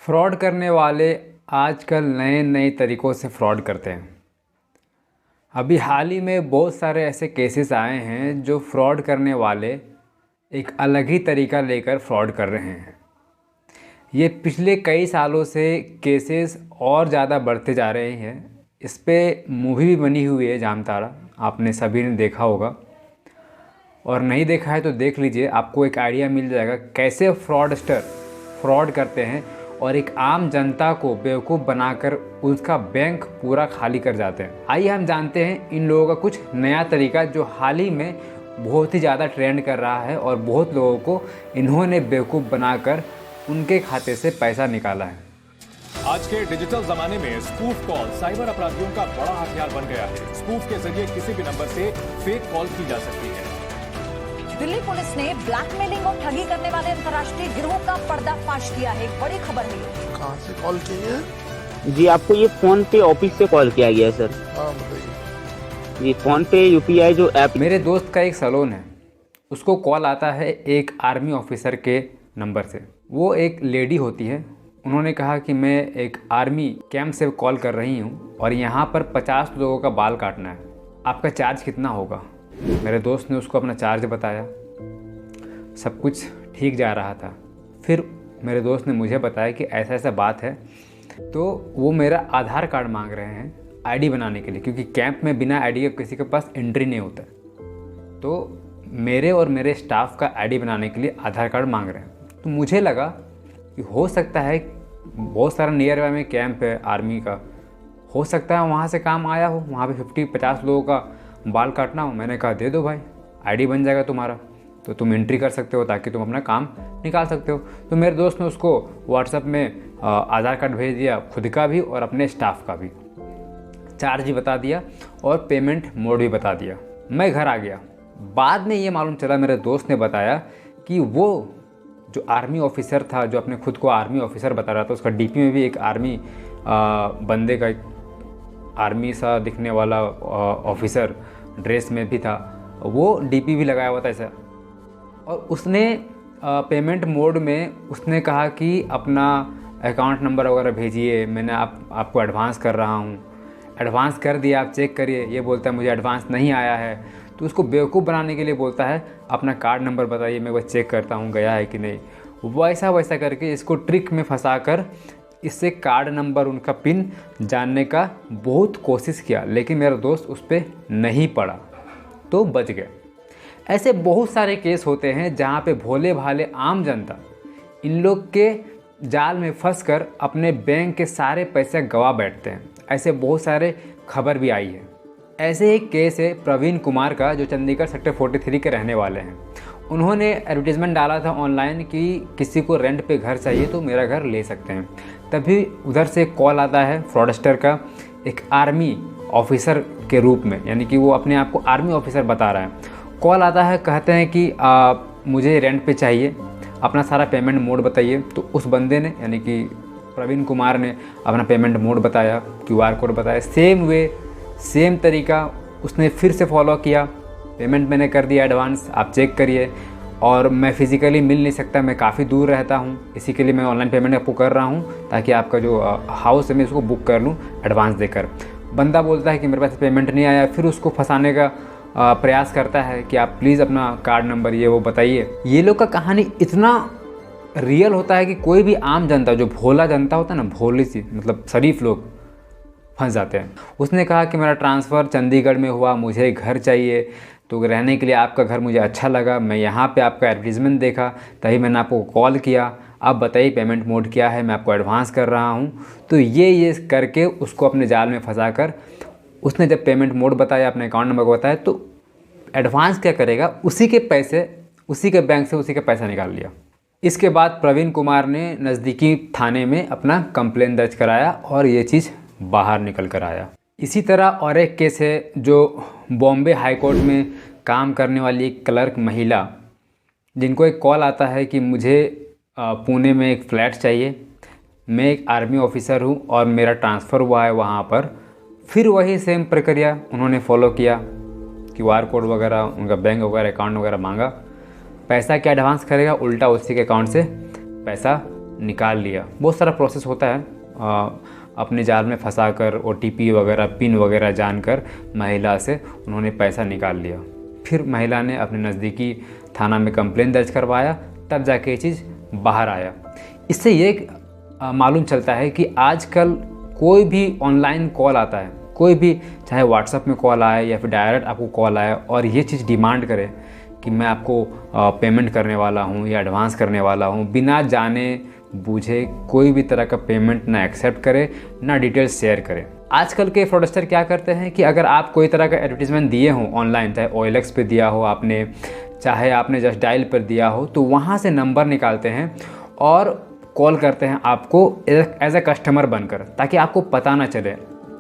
Fraud करने वाले आजकल नए नए तरीक़ों से फ्रॉड करते हैं। अभी हाल ही में बहुत सारे ऐसे केसेस आए हैं जो फ्रॉड करने वाले एक अलग ही तरीका लेकर फ्रॉड कर रहे हैं। ये पिछले कई सालों से केसेस और ज़्यादा बढ़ते जा रहे हैं। इस पे मूवी भी बनी हुई है जामताड़ा, आपने सभी ने देखा होगा, और नहीं देखा है तो देख लीजिए, आपको एक आइडिया मिल जाएगा कैसे फ्रॉडस्टर फ्रॉड करते हैं और एक आम जनता को बेवकूफ़ बनाकर उसका बैंक पूरा खाली कर जाते हैं। आइए हम जानते हैं इन लोगों का कुछ नया तरीका जो हाल ही में बहुत ही ज़्यादा ट्रेंड कर रहा है और बहुत लोगों को इन्होंने बेवकूफ़ बनाकर उनके खाते से पैसा निकाला है। आज के डिजिटल जमाने में स्पूफ कॉल साइबर अपराधियों का बड़ा हथियार बन गया है। स्पूफ के जरिए किसी भी नंबर से फेक कॉल की जा सकती है। दिल्ली पुलिस ने ब्लैकमेलिंग और ठगी करने वाले अंतर्राष्ट्रीय गिरोह का पर्दाफाश किया है। एक बड़ी खबर है। कहाँ से कॉल की है? जी, आपको ये फोन पे ऑफिस से कॉल किया गया है सर। हाँ बताइए। ये फोन पे यूपीआई जो ऐप। मेरे दोस्त का एक सैलून है, उसको कॉल आता है एक आर्मी ऑफिसर के नंबर से। वो एक लेडी होती है। उन्होंने कहा कि मैं एक आर्मी कैंप से कॉल कर रही हूँ और यहाँ पर 50 लोगों का बाल काटना है, आपका चार्ज कितना होगा। मेरे दोस्त ने उसको अपना चार्ज बताया, सब कुछ ठीक जा रहा था। फिर मेरे दोस्त ने मुझे बताया कि ऐसा ऐसा बात है, तो वो मेरा आधार कार्ड मांग रहे हैं आईडी बनाने के लिए, क्योंकि कैंप में बिना आईडी के किसी के पास एंट्री नहीं होता। तो मेरे और मेरे स्टाफ का आईडी बनाने के लिए आधार कार्ड मांग रहे हैं। तो मुझे लगा कि हो सकता है बहुत सारा नियर बाय में कैंप है आर्मी का, हो सकता है वहाँ से काम आया हो, वहाँ पे 50 लोगों का बाल काटना हो। मैंने कहा दे दो भाई, आईडी बन जाएगा तुम्हारा, तो तुम एंट्री कर सकते हो ताकि तुम अपना काम निकाल सकते हो। तो मेरे दोस्त ने उसको व्हाट्सएप में आधार कार्ड भेज दिया, खुद का भी और अपने स्टाफ का भी, चार्ज भी बता दिया और पेमेंट मोड भी बता दिया। मैं घर आ गया। बाद में ये मालूम चला, मेरे दोस्त ने बताया कि वो जो आर्मी ऑफिसर था, जो अपने खुद को आर्मी ऑफिसर बता रहा था, उसका डीपी में भी एक आर्मी बंदे का, आर्मी सा दिखने वाला ऑफिसर ड्रेस में भी था, वो डीपी भी लगाया हुआ था ऐसा। और उसने पेमेंट मोड में उसने कहा कि अपना अकाउंट नंबर वगैरह भेजिए, मैंने आपको एडवांस कर रहा हूँ। एडवांस कर दिया, आप चेक करिए। ये बोलता है मुझे एडवांस नहीं आया है। तो उसको बेवकूफ़ बनाने के लिए बोलता है अपना कार्ड नंबर बताइए, मैं वह चेक करता हूँ गया है कि नहीं। वैसा वैसा करके इसको ट्रिक में फंसा कर इससे कार्ड नंबर, उनका पिन जानने का बहुत कोशिश किया, लेकिन मेरा दोस्त उस पर नहीं पड़ा तो बच गया। ऐसे बहुत सारे केस होते हैं जहाँ पे भोले भाले आम जनता इन लोग के जाल में फंसकर अपने बैंक के सारे पैसे गंवा बैठते हैं। ऐसे बहुत सारे खबर भी आई है। ऐसे एक केस है प्रवीण कुमार का, जो चंडीगढ़ सेक्टर 43 के रहने वाले हैं। उन्होंने एडवर्टीज़मेंट डाला था ऑनलाइन कि किसी को रेंट पे घर चाहिए तो मेरा घर ले सकते हैं। तभी उधर से कॉल आता है फ्रॉडस्टर का, एक आर्मी ऑफिसर के रूप में, यानी कि वो अपने आप को आर्मी ऑफिसर बता रहा है। कॉल आता है, कहते हैं कि मुझे रेंट पे चाहिए, अपना सारा पेमेंट मोड बताइए। तो उस बंदे ने, यानी कि प्रवीण कुमार ने अपना पेमेंट मोड बताया, QR कोड बताया, सेम वे सेम तरीका उसने फिर से फॉलो किया। पेमेंट मैंने कर दिया एडवांस, आप चेक करिए, और मैं फ़िज़िकली मिल नहीं सकता, मैं काफ़ी दूर रहता हूँ, इसी के लिए मैं ऑनलाइन पेमेंट आपको कर रहा हूँ ताकि आपका जो हाउस है मैं उसको बुक कर लूँ एडवांस देकर। बंदा बोलता है कि मेरे पास पेमेंट नहीं आया। फिर उसको फंसाने का प्रयास करता है कि आप प्लीज़ अपना कार्ड नंबर ये वो बताइए। ये लोग का कहानी इतना रियल होता है कि कोई भी आम जनता, जो भोला जनता होता है ना, भोली सी मतलब शरीफ लोग, फंस जाते हैं। उसने कहा कि मेरा ट्रांसफ़र चंडीगढ़ में हुआ, मुझे घर चाहिए, तो रहने के लिए आपका घर मुझे अच्छा लगा, मैं यहाँ पे आपका एडवर्टीज़मेंट देखा तभी मैंने आपको कॉल किया, आप बताइए पेमेंट मोड क्या है, मैं आपको एडवांस कर रहा हूँ। तो ये करके उसको अपने जाल में फंसाकर उसने जब पेमेंट मोड बताया, अपने अकाउंट नंबर बताया, तो एडवांस क्या करेगा, उसी के पैसे, उसी के बैंक से उसी का पैसा निकाल लिया। इसके बाद प्रवीण कुमार ने नज़दीकी थाने में अपना कंप्लेन दर्ज कराया और ये चीज़ बाहर निकल कर आया। इसी तरह और एक केस है जो बॉम्बे हाई कोर्ट में काम करने वाली एक क्लर्क महिला, जिनको एक कॉल आता है कि मुझे पुणे में एक फ़्लैट चाहिए, मैं एक आर्मी ऑफिसर हूँ और मेरा ट्रांसफ़र हुआ है वहाँ पर। फिर वही सेम प्रक्रिया उन्होंने फॉलो किया, QR कोड वगैरह, उनका बैंक वगैरह अकाउंट वगैरह मांगा। पैसा क्या एडवांस करेगा, उल्टा उसी के अकाउंट से पैसा निकाल लिया। बहुत सारा प्रोसेस होता है, अपने जाल में फंसाकर OTP वगैरह पिन वगैरह जानकर महिला से उन्होंने पैसा निकाल लिया। फिर महिला ने अपने नज़दीकी थाना में कंप्लेंट दर्ज करवाया, तब जाके ये चीज़ बाहर आया। इससे ये मालूम चलता है कि आजकल कोई भी ऑनलाइन कॉल आता है, कोई भी चाहे व्हाट्सएप में कॉल आए या फिर डायरेक्ट आपको कॉल आए और ये चीज़ डिमांड करे कि मैं आपको पेमेंट करने वाला हूँ या एडवांस करने वाला हूँ, बिना जाने बूझे कोई भी तरह का पेमेंट ना एक्सेप्ट करे, ना डिटेल्स शेयर करे। आजकल के फ्रॉडस्टर क्या करते हैं कि अगर आप कोई तरह का एडवर्टीजमेंट दिए हो ऑनलाइन, चाहे OLX पे दिया हो आपने, चाहे आपने जस्ट डायल पर दिया हो, तो वहाँ से नंबर निकालते हैं और कॉल करते हैं आपको एज ए कस्टमर बनकर, ताकि आपको पता ना चले।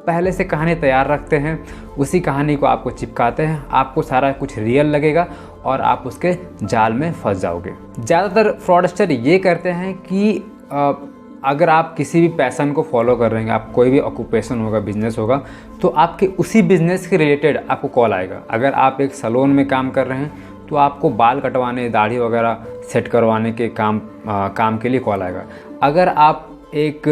पहले से कहानी तैयार रखते हैं, उसी कहानी को आपको चिपकाते हैं, आपको सारा कुछ रियल लगेगा और आप उसके जाल में फंस जाओगे। ज़्यादातर फ्रॉडस्टर ये करते हैं कि अगर आप किसी भी पैशन को फॉलो कर रहे हैं, आप कोई भी ऑक्यूपेशन होगा, बिजनेस होगा, तो आपके उसी बिजनेस के रिलेटेड आपको कॉल आएगा। अगर आप एक सैलून में काम कर रहे हैं तो आपको बाल कटवाने, दाढ़ी वगैरह सेट करवाने के काम के लिए कॉल आएगा। अगर आप एक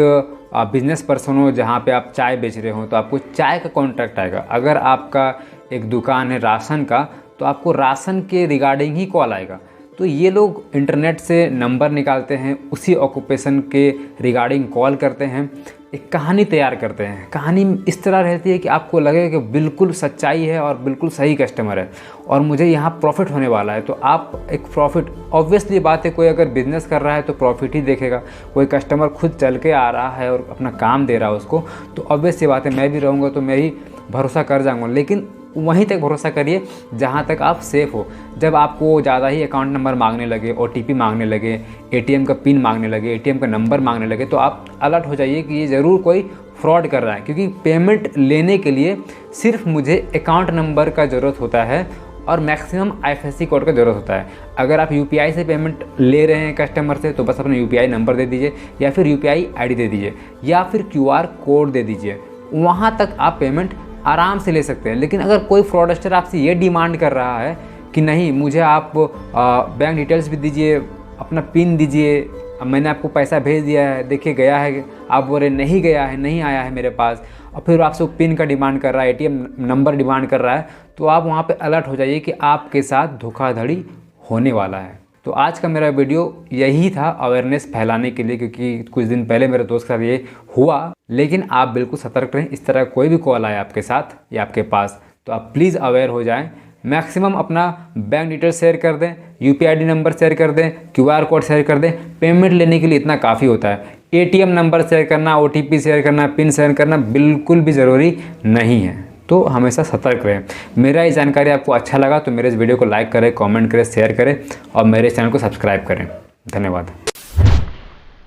बिजनेस पर्सन हो जहाँ पे आप चाय बेच रहे हो तो आपको चाय का कॉन्ट्रैक्ट आएगा। अगर आपका एक दुकान है राशन का तो आपको राशन के रिगार्डिंग ही कॉल आएगा। तो ये लोग इंटरनेट से नंबर निकालते हैं, उसी ऑक्यूपेशन के रिगार्डिंग कॉल करते हैं, एक कहानी तैयार करते हैं। कहानी इस तरह रहती है कि आपको लगे कि बिल्कुल सच्चाई है और बिल्कुल सही कस्टमर है और मुझे यहाँ प्रॉफिट होने वाला है। तो आप एक प्रॉफिट, ऑब्वियसली बात है, कोई अगर बिज़नेस कर रहा है तो प्रॉफिट ही देखेगा। कोई कस्टमर खुद चल के आ रहा है और अपना काम दे रहा है उसको, तो ऑब्वियसली बात है, मैं भी रहूँगा तो मैं ही भरोसा कर जाऊँगा। लेकिन वहीं तक भरोसा करिए जहाँ तक आप सेफ़ हो। जब आपको ज़्यादा ही अकाउंट नंबर मांगने लगे, OTP मांगने लगे, ATM का पिन मांगने लगे, ATM का नंबर मांगने लगे, तो आप अलर्ट हो जाइए कि ये ज़रूर कोई फ्रॉड कर रहा है। क्योंकि पेमेंट लेने के लिए सिर्फ मुझे अकाउंट नंबर का ज़रूरत होता है और मैक्सिमम IFSC कोड का ज़रूरत होता है। अगर आप UPI से पेमेंट ले रहे हैं कस्टमर से तो बस अपना UPI नंबर दे दीजिए या फिर UPI ID दे दीजिए या फिर QR कोड दे दीजिए, वहाँ तक आप पेमेंट आराम से ले सकते हैं। लेकिन अगर कोई फ्रॉडस्टर आपसे ये डिमांड कर रहा है कि नहीं, मुझे आप बैंक डिटेल्स भी दीजिए, अपना पिन दीजिए, मैंने आपको पैसा भेज दिया है, देखिए गया है, आप बोल रहे नहीं गया है, नहीं आया है मेरे पास, और फिर आपसे पिन का डिमांड कर रहा है, ATM नंबर डिमांड कर रहा है, तो आप वहाँ पे अलर्ट हो जाइए कि आपके साथ धोखाधड़ी होने वाला है। तो आज का मेरा वीडियो यही था, अवेयरनेस फैलाने के लिए, क्योंकि कुछ दिन पहले मेरे दोस्त के साथ ये हुआ। लेकिन आप बिल्कुल सतर्क रहें, इस तरह कोई भी कॉल आए आपके साथ या आपके पास तो आप प्लीज़ अवेयर हो जाएं। मैक्सिमम अपना बैंक डिटेल शेयर कर दें, UPI ID नंबर शेयर कर दें, QR कोड शेयर कर दें। पेमेंट लेने के लिए इतना काफ़ी होता है। ATM नंबर शेयर करना, OTP शेयर करना, पिन शेयर करना बिल्कुल भी ज़रूरी नहीं है। तो हमेशा सतर्क रहें। मेरा ये जानकारी आपको अच्छा लगा तो मेरे इस वीडियो को लाइक करें, कमेंट करें, शेयर करें और मेरे चैनल को सब्सक्राइब करें। धन्यवाद।